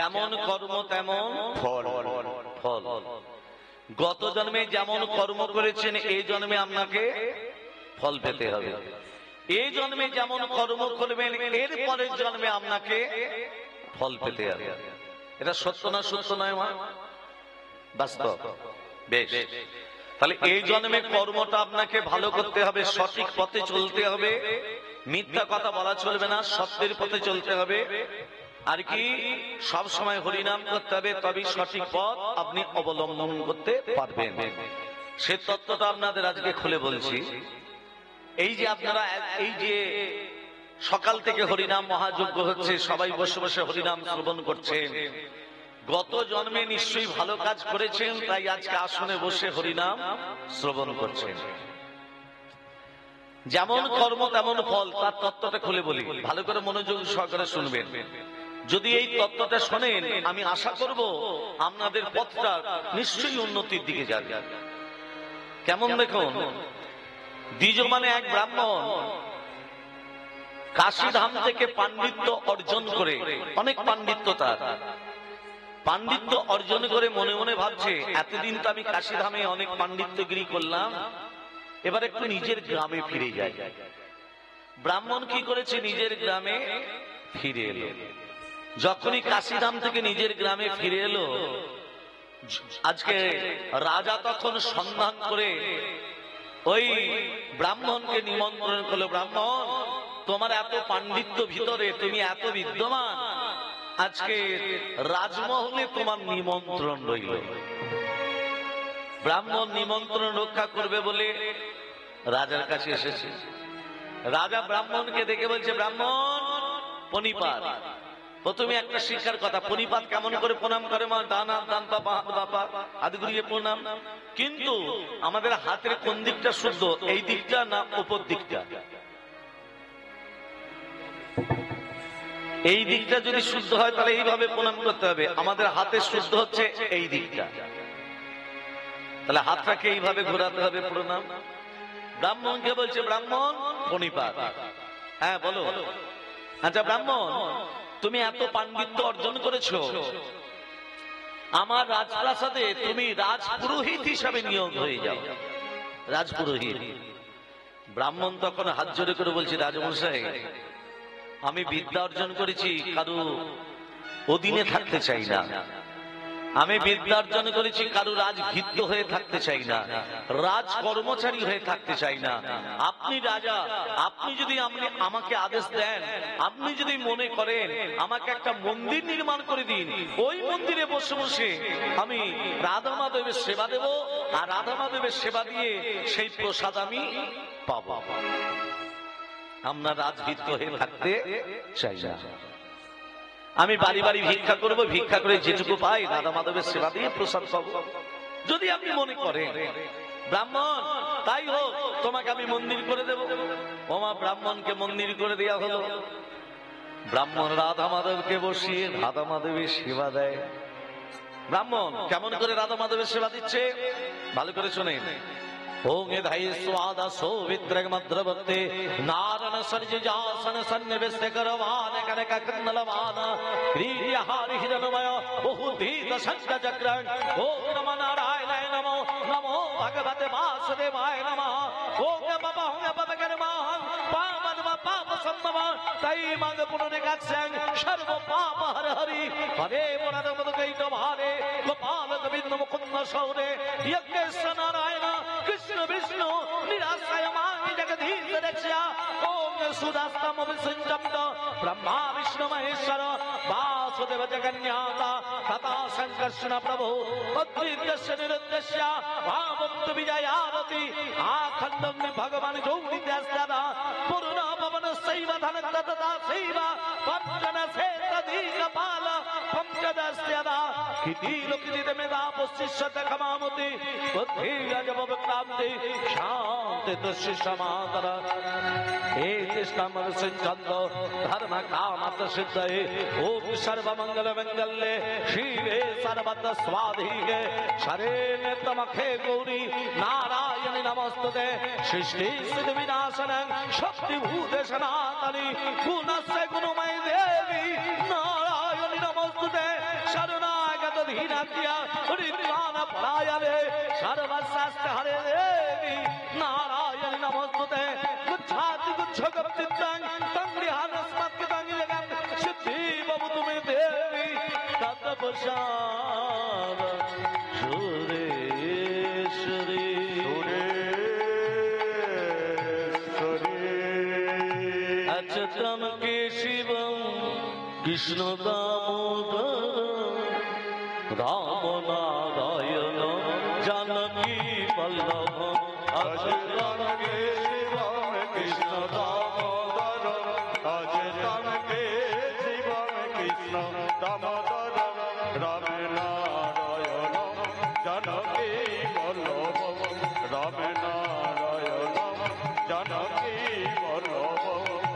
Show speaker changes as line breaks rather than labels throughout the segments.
যেমন কর্ম তেমন ফল। ফল গত জন্মে যেমন কর্ম করেছেন এই জন্মে আপনাকে ফল পেতে হবে। এই জন্মে যেমন কর্ম করবেন এর পরের জন্মে আপনাকে ফল পেতে হবে। এটা সত্য না সত্য নয় মা? বাস্তব। বেশ, তাহলে এই জন্মে কর্মটা আপনাকে ভালো করতে হবে, সঠিক পথে চলতে হবে, মিথ্যা কথা বলা চলবে না, সত্যের পথে চলতে হবে, আর কি সব সময় হরিনাম করতে হবে, তবেই সঠিক পথ আপনি অবলম্বন করতে পারবেন। সে তত্ত্বটা আপনাদের আজকে খুলে বলছি। এই যে আপনারা এই যে সকাল থেকে হরিনাম মহাযজ্ঞ হচ্ছে, সবাই বসে বসে হরিনাম শ্রবণ করছেন, গত জন্মে নিশ্চয়ই ভালো কাজ করেছেন, তাই আজকে আসনে বসে হরিনাম শ্রবণ করছেন। যেমন কর্ম তেমন ফল, তার তত্ত্বটা খুলে বলি, ভালো করে মনোযোগ সহকারে শুনবেন। যদি এই তত্ত্বটা শোনেন, আমি আশা করব আপনাদের পথটা নিশ্চয়ই উন্নতির দিকে যাবে। কেমন দেখুন, দ্বিজ মানে এক ব্রাহ্মণ কাশীধাম থেকে পাণ্ডিত্য অর্জন করে, অনেক পাণ্ডিত্য, তার পাণ্ডিত্য অর্জন করে মনে মনে ভাবছে, এতদিন তো আমি কাশীধামে অনেক পাণ্ডিত্যগিরি করলাম, এবার একটু নিজের গ্রামে ফিরে যাই। ব্রাহ্মণ কি করেছে, নিজের গ্রামে ফিরে এলো। যখনই কাশীধাম থেকে নিজের গ্রামে ফিরে এলো, আজকে রাজা তখন সন্ধান করে ওই ব্রাহ্মণকে নিমন্ত্রণ করলো, ব্রাহ্মণ তোমার এত পাণ্ডিত্য ভিতরে, তুমি এত বিদ্যমান, আজকে রাজমহলে তোমার নিমন্ত্রণ রইল। ব্রাহ্মণ নিমন্ত্রণ রক্ষা করবে বলে রাজার কাছে এসেছে। রাজা ব্রাহ্মণকে দেখে বলছে, ব্রাহ্মণ পণিপাত। প্রথমে একটা শিক্ষার কথা, পণিপাত কেমন করে প্রণাম করে? মা দানা দান বাপা আদি গুরিয়ে প্রণাম। কিন্তু আমাদের হাতের কোন দিকটা শুদ্ধ, এই দিকটা না উপর দিকটা? এই দিকটা যদি শুদ্ধ হয় তাহলে এইভাবে প্রণাম করতে হবে। আমাদের হাতে শুদ্ধ হচ্ছে এই দিকটা, তাহলে হাতটাকে এইভাবে ঘোরাতে হবে প্রণাম। ব্রাহ্মণকে বলছে, ব্রাহ্মণ পণিপাত। হ্যাঁ বলো। আচ্ছা ব্রাহ্মণ, তুমি এত পাণ্ডিত্য অর্জন করেছো, আমার রাজপ্রাসাদে তুমি রাজপুরোহিত হিসাবে নিয়োগ হয়ে যাও, রাজপুরোহিত। ব্রাহ্মণ তখন হাত জোড়ে করে বলছে, রাজমশাই আমি বিদ্যা অর্জন করেছি, কারো অধীনে থাকতে চাই না। আমি বিদ্যা অর্জন করেছি, কারো রাজভিত্য হয়ে থাকতে চাই না, রাজ কর্মচারী হয়ে থাকতে চাই না। আপনি রাজা, আপনি যদি আমাকে আদেশ দেন, আপনি যদি মনে করেন আমাকে একটা মন্দির নির্মাণ করে দিন, ওই মন্দিরে বসে বসে আমি রাধা মাধবের সেবা দেব, আর রাধা মাধবের সেবা দিয়ে সেই প্রসাদ আমি পাবো। আমরা রাজভিত্য হয়ে থাকতে চাই না। আমি বাড়ি বাড়ি ভিক্ষা করব, ভিক্ষা করে যেটুকু পাই রাধা মাধবের সেবা দিয়ে প্রসাদ পাবো, যদি আপনি মনে করেন। ব্রাহ্মণ, তাই হোক, তোমাকে আমি মন্দির করে দেব। ওমা ব্রাহ্মণকে মন্দির করে দেওয়া হলো। ব্রাহ্মণ রাধা মাধবকে বসিয়ে রাধা মাধবের সেবা দেয়। ব্রাহ্মণ কেমন করে রাধা মাধবের সেবা দিচ্ছে ভালো করে শোনেন। ओं धाय स्वादा सौवित्रग मद्रवत्ते नारन सर्जजासन सन्निवेश्य करवान कनक कृन्नलवान क्रीडिहारि हिरणमय बहुधीत शंख चक्रण। ओं नमो नारायणाय नमो नमो भगवते वासुदेवाय नमः। ओं बाबा हों बाबा कर्मः पावन पाप सम्भव तै मंग पुनर्गच्छन् सर्व पाप हर हरि हरे पुनर मदकैत भारे गोपाल गोविंद मुकुंद सौरे यज्ञेश्वर नारायण कृष्ण विष्णु निराश्रय मानि जगदीश रक्षा। ओम सुदास्तम विसंजप्त ब्रह्मा विष्णु महेश्वर वासुदेव जगन्नाथ तथा संकर्षण प्रभु अद्वैतस्य निरुद्धस्य भावमुक्त विजयारति आखंडं भगवान गौरीदासदा पूर्ण पवन सैव धन तथा सैव पंचन से तदीकपाल पंचदस्यदा किति लोकिते मेधा पुष्टिष्यत खमामुति बुद्धि अजब क्रांति शांति दृश्य समादर हे कृष्ण मन संचंद धर्म कामत सिद्धये ओम सर्व मंगल मंगल्ये शिवे सर्वत्र स्वाधिके शरण्ये त्र्यंबके गौरी नारायणि नमस्तुते सृष्टि सिद्धि विनाशनं शक्ति भूते सनातनी गुणस्य गुणमयी देवी नारायणि नमस्तुते নাতিয়া হরিদ্রানা পরায়ণে সর্বশাস্ত্র হরে দেবী নারায়ণ নমস্তুতে গুচ্ছাতি গুচ্ছকম চিত্তাং তং বিহারস্মাৎকৃতাং জগৎ সিদ্ধি ভবতু মে দেবী তৎপ্রসাদ সুরেশ্বরী अच्युतम केशवम कृष्ण दामोदर राम नारायण जानकी वल्लभ
अच्युतम केशवम कृष्ण दामोदर अच्युतम केशवम कृष्ण दामोदर राम नारायण जानकी वल्लभ राम नारायण जानकी वल्लभ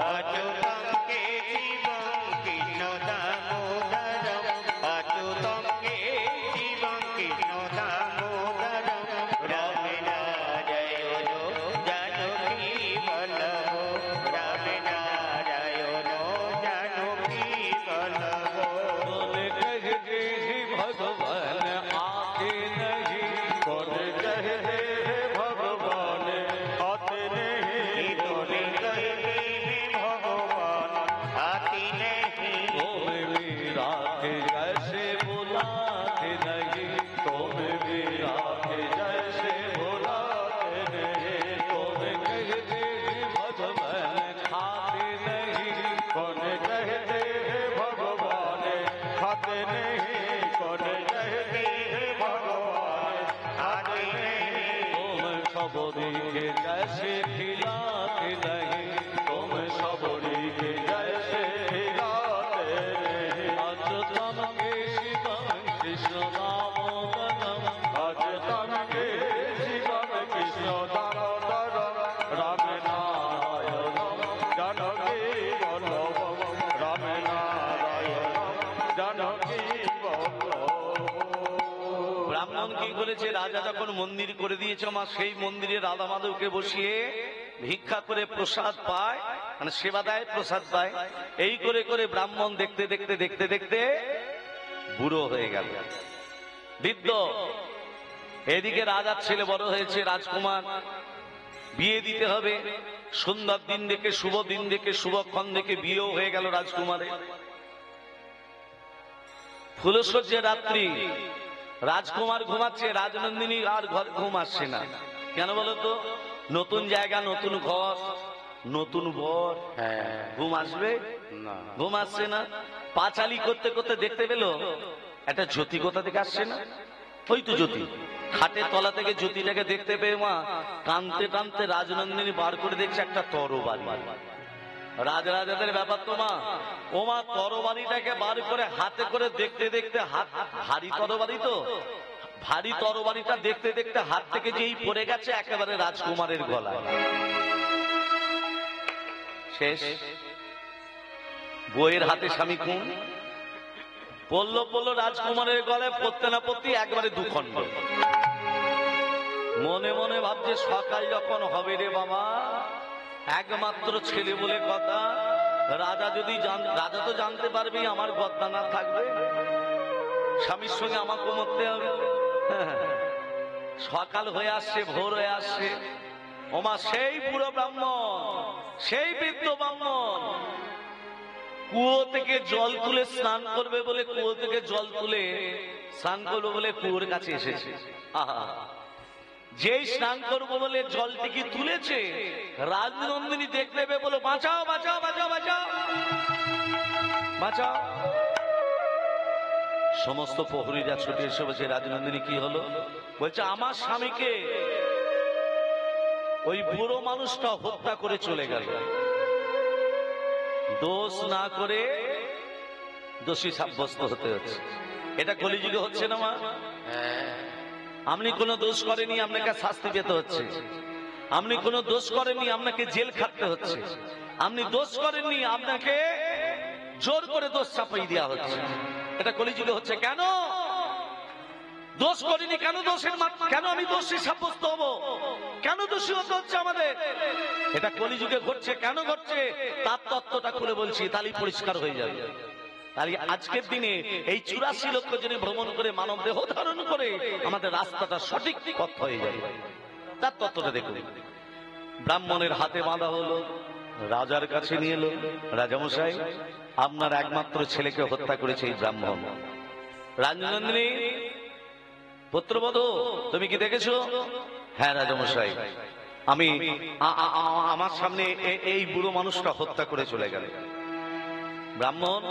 अच्युतं केशवं कृष्ण दामोदरं अच्युतं केशवं कृष्ण दामोदरं राम नारायण जानकी वल्लभो राम नारायण जानकी वल्लभो
बोले कहे भगवान आते नहीं
बोले कहे भगवान आते नहीं
बोले कहे भगवान आती नहीं
तुम्हें मीरा के जैसे बुलाते नहीं तुम्हें मीरा के जैसे बुलाते नहीं तुम्हें कहते भगवान खाते नहीं
कौन कहते भगवान खाते नहीं कौन कहते भगवान
आती नहीं
तुम सबरी के जैसे खिलाते नहीं तुम सबरी के जैसे
खिलाते नहीं
अच्युतम केशवम कृष्ण दामोदरम
अच्युतम केशवम कृष्ण दामोदर राम नारायण जानकी वल्लभ राम नारायण जानकी वल्लभ
ব্রাহ্মণ কি করেছে? রাজা যখন মন্দির করে দিয়েছে মা, সেই মন্দিরে রাধা মাধবকে বসিয়ে ভিক্ষা করে প্রসাদ পায়, মানে সেবা দেয়, প্রসাদ পায়। এই করে করে ব্রাহ্মণ দেখতে দেখতে দেখতে দেখতে বুড়ো হয়ে গেল, বৃদ্ধ। এদিকে রাজার ছেলে বড় হয়েছে, রাজকুমার, বিয়ে দিতে হবে। সুন্দর দিন দেখে, শুভ দিন দেখে, শুভক্ষণ দেখে বিয়েও হয়ে গেল রাজকুমারের। ফুলসজ্জা রাত্রি, রাজকুমার ঘুমাচ্ছে, রাজনন্দিনী আর ঘরে ঘুম আসছে না। কেন বলতো? নতুন জায়গা, নতুন ঘর, নতুন বর, ঘুম আসবে
না
ঘুম আসছে না। পাঁচালি করতে করতে দেখতে পেল একটা জ্যোতি কোথা থেকে আসছে না। ওই তো জ্যোতি, খাটের তলা থেকে জ্যোতিটাকে দেখতে পেয়ে মা কানতে টানতে রাজনন্দিনী বার করে দেখছে একটা তরবারি। রাজরাজাদের ব্যাপার তো মা, ও মা তরবারিটাকে বার করে হাতে করে দেখতে দেখতে, হাত ভারী তরবারি তো, ভারী তরবারিটা দেখতে দেখতে হাত থেকে যেই পড়ে গেছে একেবারে রাজকুমারের গলায়। শেষ। বইয়ের হাতে স্বামী খুন, পড়লো পড়লো রাজকুমারের গলায়, পড়তে না পড়তে একবারে দুখণ্ড। মনে মনে ভাবছে সকাল যখন হবে রে বাবা, একমাত্র ছেলে বলে কথা, রাজা যদি রাজা তো জানতে পারবি আমার গদ্দানা থাকবে, স্বামীর সঙ্গে আমাকে মরতে হবে। সকাল হয়ে আসছে, ভোর হয়ে আসছে। ওমা সেই বুড়ো ব্রাহ্মণ, সেই বৃদ্ধ ব্রাহ্মণ কুয়ো থেকে জল তুলে স্নান করবে বলে, কুয়ো থেকে জল তুলে স্নান করবে বলে কুয়োর কাছে এসেছে। আহা, যেই স্নান করবো বলে জলটিকে তুলেছে, রাজনন্দিনী দেখতে পেয়ে বলো বাঁচাও বাঁচাও বাঁচাও বাঁচাও বাঁচাও। সমস্ত প্রহরীরা ছুটে এসে বলছে রাজনন্দিনী কি হলো? বলছে আমার স্বামীকে ওই বুড়ো মানুষটা হত্যা করে চলে গেল। দোষ না করে দোষী সাব্যস্ত হতে হচ্ছে। এটা কলিযুগে হচ্ছে না মা? আপনি কোনো দোষ করেনি, আপনাকে শাস্তি পেতে হচ্ছে। আপনি কোনো দোষ করেননি, আপনাকে জেল খাটতে হচ্ছে। আপনি দোষ করেননি, আপনাকে জোর করে দোষ চাপাই দেওয়া হচ্ছে। এটা কলিযুগে হচ্ছে। কেন দোষ করিনি, কেন দোষের কেন আমি দোষী সাব্যস্ত হব, কেন দোষী হতে হচ্ছে আমাদের? এটা কলিযুগে ঘটছে। কেন ঘটছে তার তত্ত্বটা খুলে বলছি, তাহলেই পরিষ্কার হয়ে যাবে। তাই আজকের দিনে এই 84 লক্ষ জনে ভ্রমণ করে মানব দেহ ধারণ করে আমাদের রাস্তাটা সঠিক পথ হয়ে যাবে। তার তত্ত্বটা দেখুন। ব্রাহ্মণের হাতে বাঁধা হলো, রাজার কাছে নিয়ে এলো, রাজামশাই আপনার একমাত্র ছেলেকে হত্যা করেছে এই ব্রাহ্মণ। রাজনন্দিনী পুত্রবধূ তুমি কি দেখেছো? হ্যাঁ রাজামশাই, আমি আমার সামনে এই বুড়ো মানুষটা হত্যা করে চলে গেল। ব্রাহ্মণ,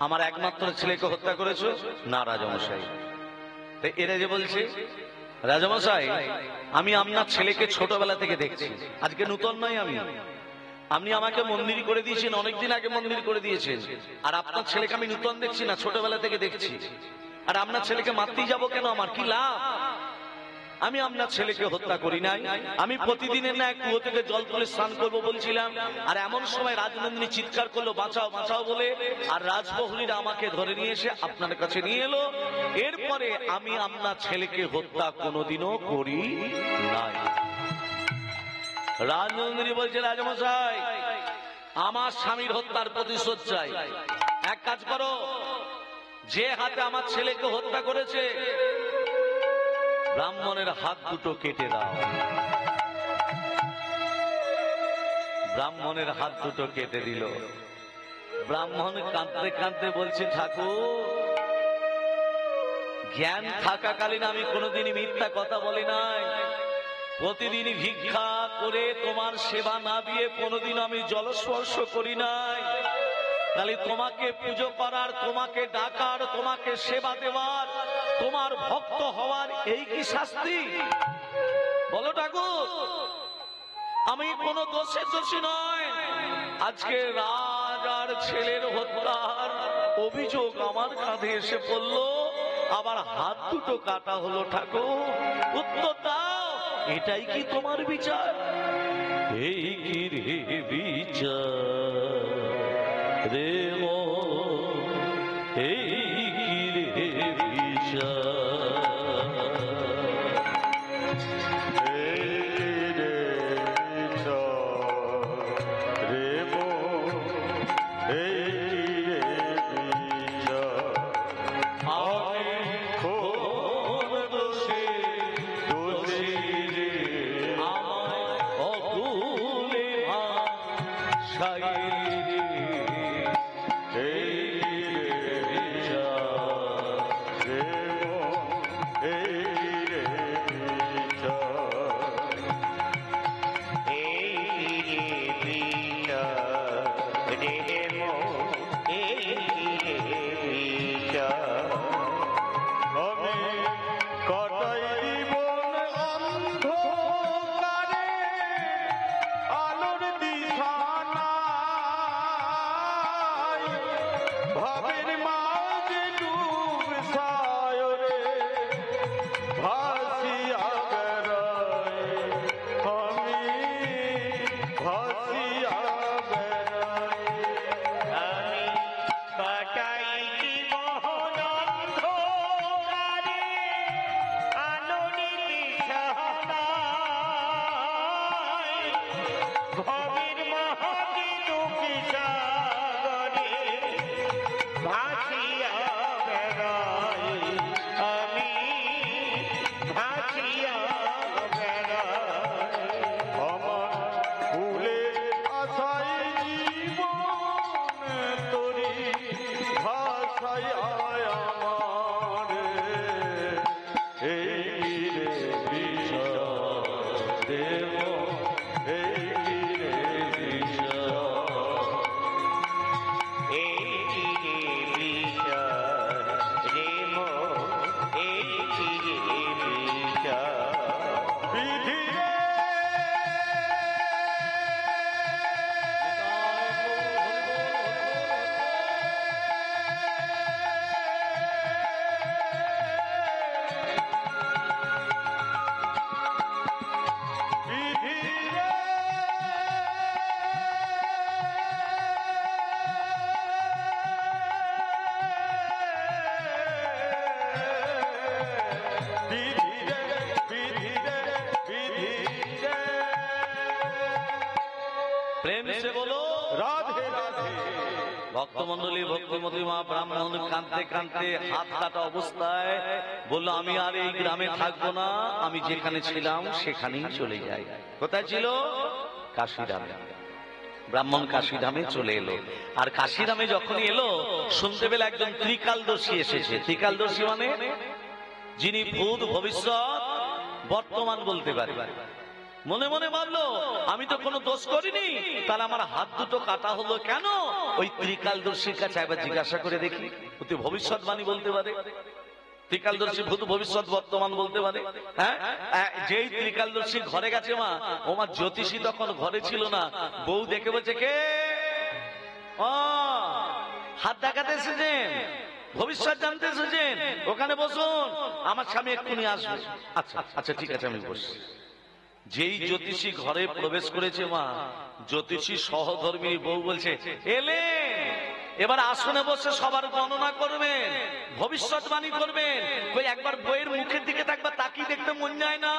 আমার একমাত্র ছেলেকে হত্যা করেছো? না রাজামশাই। এরা যে বলছে রাজামশাই আমি আপনার ছেলেকে ছোটবেলা থেকে দেখছি, আজকে নূতন নয়। আপনি আমাকে মন্দির করে দিয়েছেন, অনেকদিন আগে মন্দির করে দিয়েছেন, আর আপনার ছেলেকে আমি নূতন দেখছি না, ছোটবেলা থেকে দেখছি। আর আপনার ছেলেকে মারতেই যাবো কেন? আমার কি লাভ? আমি আপনার ছেলেকে হত্যা করি নাই। আমি প্রতিদিনের না কুয়ো থেকে জল তুলে স্নান করবো বলছিলাম, আর এমন সময় রাজনন্দিনী চিৎকার করলো বাঁচাও বাঁচাও বলে, আর রাজবহরীরা আমাকে ধরে নিয়ে এসে আপনার কাছে নিয়ে এলো। এরপরে আমি আপনার ছেলেকে হত্যা কোনোদিনও করি নাই। রাজনন্দিনী বলছে রাজামশাই আমার স্বামীর হত্যার প্রতিশোধ চাই। এক কাজ করো, যে হাতে আমার ছেলেকে হত্যা করেছে ব্রাহ্মণের হাত দুটো কেটে দাও। ব্রাহ্মণের হাত দুটো কেটে দিল। ব্রাহ্মণ কাঁদতে কাঁদতে বলছে ঠাকুর, জ্ঞান থাকাকালীন আমি কোনোদিনই মিথ্যা কথা বলি নাই। প্রতিদিন ভিক্ষা করে তোমার সেবা না দিয়ে কোনোদিন আমি জলস্পর্শ করি নাই। তাহলে তোমাকে পুজো করার, তোমাকে ডাকার, তোমাকে সেবা দেওয়ার, তোমার ভক্ত হওয়ার এই কি শাস্তি? বলো ঠাকুর, আমি কোনো দোষের দোষী নয়। আজকে রাজার ছেলের হত্যার অভিযোগ আমার কাঁধে এসে পড়লো, আবার হাত দুটো কাটা হলো। ঠাকুর উত্তর দাও, এটাই কি তোমার বিচার? এই কি রে বিচার রে মো, এই কি রে বিচার?
प्रेम से बोलो राधे राधे।
ভক্তমন্ডলী ভক্তিমতী মা ব্রাহ্মণ কাঁদতে কাঁদতে হাত কাটা অবস্থায় বললো, আমি আর এই গ্রামে থাকবো না, আমি যেখানে ছিলাম সেখানেই চলে যাই। কোথায় ছিল? কাশীধামে। ব্রাহ্মণ কাশীধামে চলে এলো। আর কাশীধামে যখন এলো, শুনতে পেলে একজন ত্রিকালদর্শী এসেছে। ত্রিকালদর্শী মানে যিনি ভূত ভবিষ্যৎ বর্তমান বলতে পারে। মনে মনে ভাবলো, আমি তো কোনো দোষ করিনি, তাহলে আমার হাত দুটো কাটা হলো কেন? ওই ত্রিকালদর্শীর কাছে একবার জিজ্ঞাসা করে দেখি, তুই ভবিষ্যৎবাণী বলতে পারে? ত্রিকালদর্শী ভূত ভবিষ্যৎ বর্তমান বলতে পারে? হ্যাঁ, যেই ত্রিকালদর্শী ঘরে গেছে মা, ও মা জ্যোতিষী তখন ঘরে ছিল না। বউ দেখে বলছে, কে? ও হাত দেখাতে এসেছেন, ভবিষ্যৎ জানতে এসেছেন, ওখানে বসুন, আমার স্বামী এক্ষুনি আসবে। আচ্ছা আচ্ছা ঠিক আছে, আমি বসছি। যেই জ্যোতিষী ঘরে প্রবেশ করেছে মা, জ্যোতিষী সহধর্মী বউ বলছে, এলে এবার আসনে বসে সবার গণনা করবেন, ভবিষ্যৎবাণী করবেন। ওই একবার বইয়ের মুখের দিকে একবার তাকিয়ে দেখতে মন যায় না?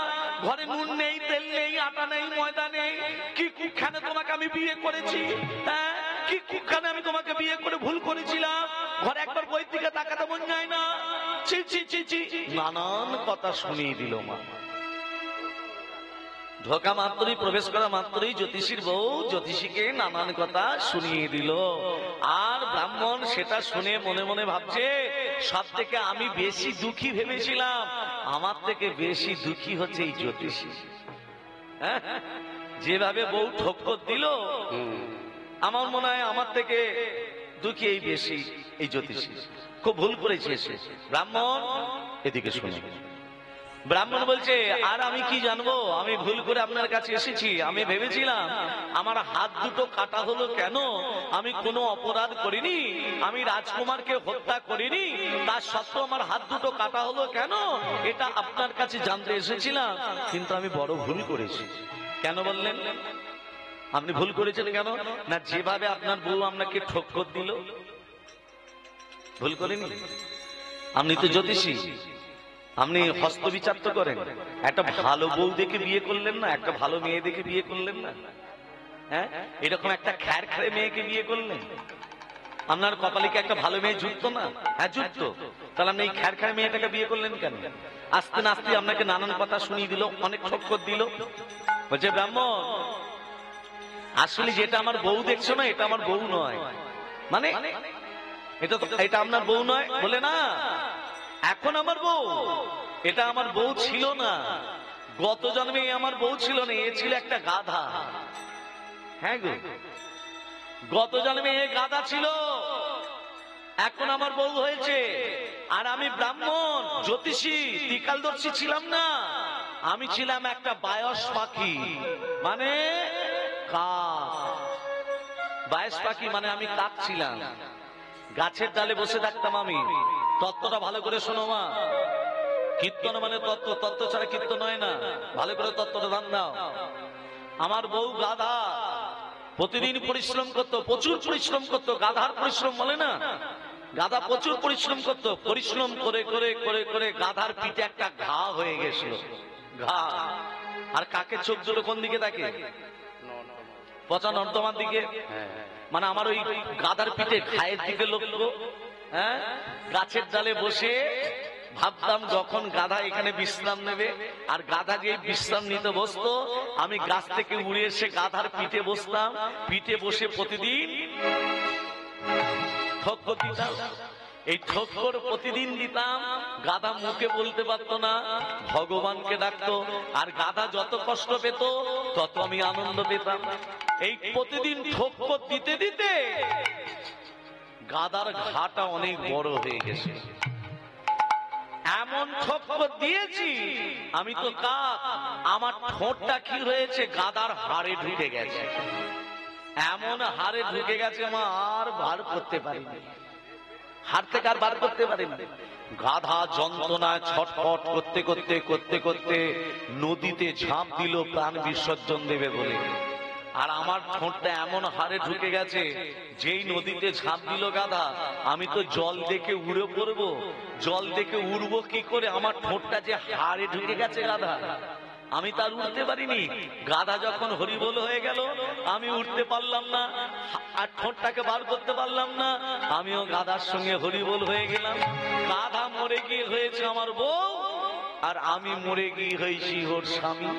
ঘরে নুন নেই, তেল নেই, আটা নেই, ময়দা নেই। কি কুখানে তোমাকে আমি বিয়ে করেছি? হ্যাঁ, কি কুখানে আমি তোমাকে বিয়ে করে ভুল করেছিলাম? ঘরে একবার বইয়ের দিকে তাকাতে মন যায় না? ছি ছি ছি ছি, নানান কথা শুনিয়ে দিল মা। ঢোকা মাত্রই, প্রবেশ করা মাত্রই জ্যোতিষীর বউ জ্যোতিষীকে নানান কথা শুনিয়ে দিল। আর ব্রাহ্মণ সেটা শুনে মনে মনে ভাবছে, সব থেকে আমি বেশি দুঃখী ভেবেছিলাম, আমার থেকে বেশি দুঃখী হচ্ছে এই জ্যোতিষী। হ্যাঁ, যেভাবে বউ ঠক্কর দিল, আমার মনে হয় আমার থেকে দুঃখী এই বেশি এই জ্যোতিষী। খুব ভুল করেছে সে। ব্রাহ্মণ এদিকে শুনে, ব্রাহ্মণ বলছে, আর আমি কি জানবো, আমি ভুল করে আপনার কাছে এসেছি। আমি ভেবেছিলাম আমার হাত দুটো কাটা হলো কেন? আমি কোনো অপরাধ করিনি, আমি রাজকুমারকে হত্যা করিনি, তার সত্ত্বেও আমার হাত দুটো কাটা হলো কেন? এটা আপনার কাছে জানতে এসেছিলাম, কিন্তু আমি বড় ভুল করেছি। কেন বললেন? আপনি ভুল করেছেন কেন? না, যেভাবে আপনার বউ আপনাকে ঠক্কর দিল, ভুল করেনি? আপনি তো জ্যোতিষী, আপনি হস্তবিচার তো করেন। একটা ভালো বউ দেখে বিয়ে করলেন না, একটা ভালো মেয়ে দেখে বিয়ে করলেন না? হ্যাঁ, এরকম একটা খ্যার খ্যারে মেয়েকে বিয়ে করলেন। আপনার কপালে কি একটা ভালো মেয়ে জুটতো না? হ্যাঁ জুটতো। তাহলে আপনি এই খ্যার খ্যারে মেয়েটাকে বিয়ে করলেন কেন? আস্তে না আস্তে আপনাকে নানান কথা শুনিয়ে দিল, অনেক ঠক্কর দিল। বলছে, ব্রাহ্মণ আসলে যেটা আমার বউ দেখছো না, এটা আমার বউ নয়। মানে এটা আপনার বউ নয়? বলে না, এখন আমার বউ। এটা আমার বউ ছিল না, গত জন্মে আমার বউ ছিল না, এ ছিল একটা গাধা। হ্যাঁ গো, গত জন্মে এ গাধা ছিল, এখন আমার বউ হয়েছে। আর আমি ব্রাহ্মণ জ্যোতিষী ত্রিকালদর্শী ছিলাম না, আমি ছিলাম একটা বায়স পাখি, মানে কাক। বায়স পাখি মানে আমি কাক ছিলাম, গাছের ডালে বসে থাকতাম আমি। তত্ত্বটা ভালো করে শোনো মা, কীর্তন মানে তত্ত্ব, তত্ত্ব ছাড়া কীর্তন হয় না। ভালো করে তত্ত্বটা ধ্যান দাও। আমার বউ গাধা, প্রতিদিন পরিশ্রম করতো, প্রচুর পরিশ্রম করতো। গাধার পরিশ্রম বলে না, গাধা প্রচুর পরিশ্রম করতো। পরিশ্রম করে করে করে করে গাধার পিঠে একটা ঘা হয়ে গেছিল, ঘা। আর কাকের চোখ দুটো কোন দিকে থাকে? পচা নর্দমার দিকে। মানে আমার ওই গাধার পিঠে ঘায়ের দিকে লক্ষ্য। হ্যাঁ, গাছের ডালে বসে ভাবতাম যখন গাধা এখানে বিশ্রাম নেবে, আর গাধা যে বিশ্রাম নিতে বসতো, আমি গাছ থেকে উড়ে এসে গাধার পিঠে বসতাম। পিঠে বসে প্রতিদিন ঠক্কর দিতাম। এই ঠক্কর প্রতিদিন দিতাম। গাধা মুখে বলতে পারতো না, ভগবানকে ডাকতো। আর গাধা যত কষ্ট পেত তত আমি আনন্দ পেতাম। এই প্রতিদিন ঠক্কর দিতে দিতে গাধার ঘাটা অনেক বড় হয়ে গেছে। এমন ঠক্কর দিয়েছি আমি তো কাক, আমার ঠোঁটটা কি হয়েছে, গাধার হাড়ে ঢুকে গেছে। এমন হাড়ে ঢুকে গেছে মা, আর বার করতে পারিনি। হাড় থেকে আর বার করতে পারিনি। গাধা যন্ত্রণায় ছটফট করতে করতে করতে করতে নদীতে ঝাঁপ দিল প্রাণ বিসর্জন দেবে বলে। আর আমার ঠোঁটটা এমন হাড়ে ঢুকে গেছে, যেই নদীতে ঝাঁপ দিল গাধা, আমি তো জল দেখে উড়ে পড়বো। জল দেখে উড়বো কি করে, আমার ঠোঁটটা যে হাড়ে ঢুকে গেছে গাধা। আমি তার উঠতে পারিনি। গাধা যখন হরিবোল হয়ে গেল, আমি উঠতে পারলাম না, আর ঠোঁটটাকে বার করতে পারলাম না, আমিও গাধার সঙ্গে হরিবোল হয়ে গেলাম। গাধা মরে গিয়ে হয়েছে আমার বউ, আর আমি মরে গিয়ে হয়েছি ওর স্বামী।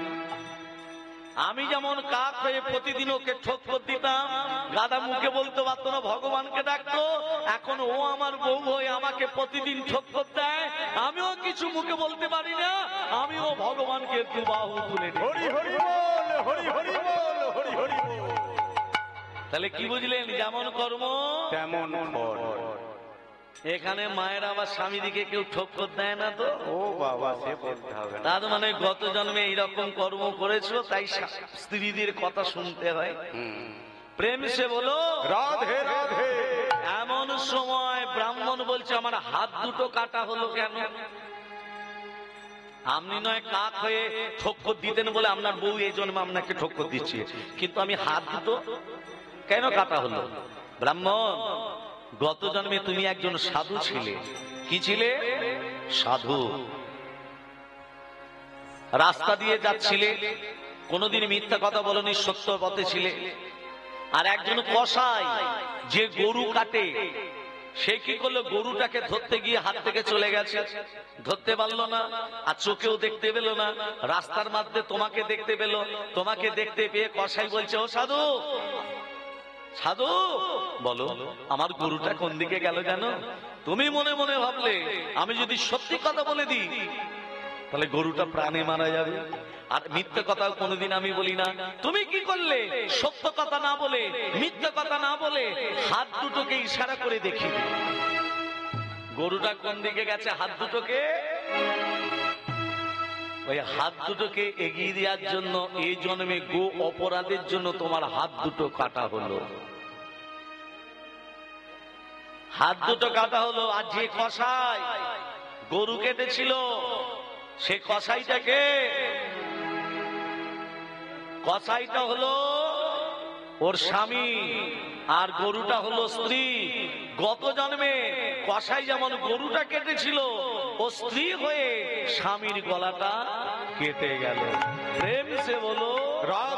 আমি যেমন কাক হয়ে প্রতিদিন ওকে ঠোক্কর দিতাম, গাধা মুখে বলতে পারতো না, ভগবানকে ডাকতো, এখন ও আমার বউ হয়ে আমাকে প্রতিদিন ঠোক্কর দেয়, আমিও কিছু মুখে বলতে পারি না, আমিও ভগবানকে দু বাহু তুলে দিই।
হরি হরি বল, হরি হরি বল, হরি হরি বল।
তাহলে কি বুঝলেন? যেমন কর্ম
তেমন ফল।
এখানে মায়ের আবার স্বামী দিকে কেউ ঠোক্কর দেয় না তো?
ও বাবা, সে বলতে হবে না।
তার মানে গত জন্মে এইরকম কর্ম করেছো, তাই স্ত্রীদের কথা শুনতে হয়। প্রেম সে বলো
রাধে রাধে।
এমন সময় ব্রাহ্মণ বলছে, আমার হাত দুটো কাটা হলো কেন? আপনি নয় কাক হয়ে ঠোক্কর দিতেন বলে আপনার বউ এই জন্মে আপনাকে ঠোক্কর দিচ্ছে, কিন্তু আমি হাত দুটো কেন কাটা হলো? ব্রাহ্মণ, গত জন্মে তুমি একজন সাধু ছিলে। কি ছিলে? সাধু। রাস্তা দিয়ে যাচ্ছিলে, কোনোদিন মিথ্যা কথা বলনি, সত্য পথে ছিলে। আর একজন কসাই যে গরু কাটে, সে কি করলো? গরুটাকে ধরতে গিয়ে হাত থেকে চলে গেছে, ধরতে পারলো না, আর চোখেও দেখতে পেল না। রাস্তার মধ্যে তোমাকে দেখতে পেল, তোমাকে দেখতে পেয়ে কসাই বলছে, ও সাধু, সাধু বলো, আমার গরুটা কোন দিকে গেল জানো? তুমি মনে মনে ভাবলে আমি যদি সত্যি কথা বলে দিই তাহলে গরুটা প্রাণে মারা যাবে, আর মিথ্যে কথা কোনোদিন আমি বলি না। তুমি কি করলে? সত্য কথা না বলে, মিথ্যে কথা না বলে, হাত দুটোকে ইশারা করে দেখি গরুটা কোন দিকে গেছে। হাত দুটোকে, ওই হাত দুটোকে এগিয়ে দেওয়ার জন্য এই জন্মে গো অপরাধের জন্য তোমার হাত দুটো কাটা হলো। হাত দুটো কাটা হলো। আর যে কসাই গরু কেটেছিল, সে কসাইটাকে, কসাইটা হলো ওর স্বামী, আর গরুটা হলো স্ত্রী। গত জন্মে কসাই যেমন গরুটা কেটেছিল, ও স্ত্রী হয়ে স্বামীর গলাটা কেটে গেল। প্রেম সে বলো
রাধে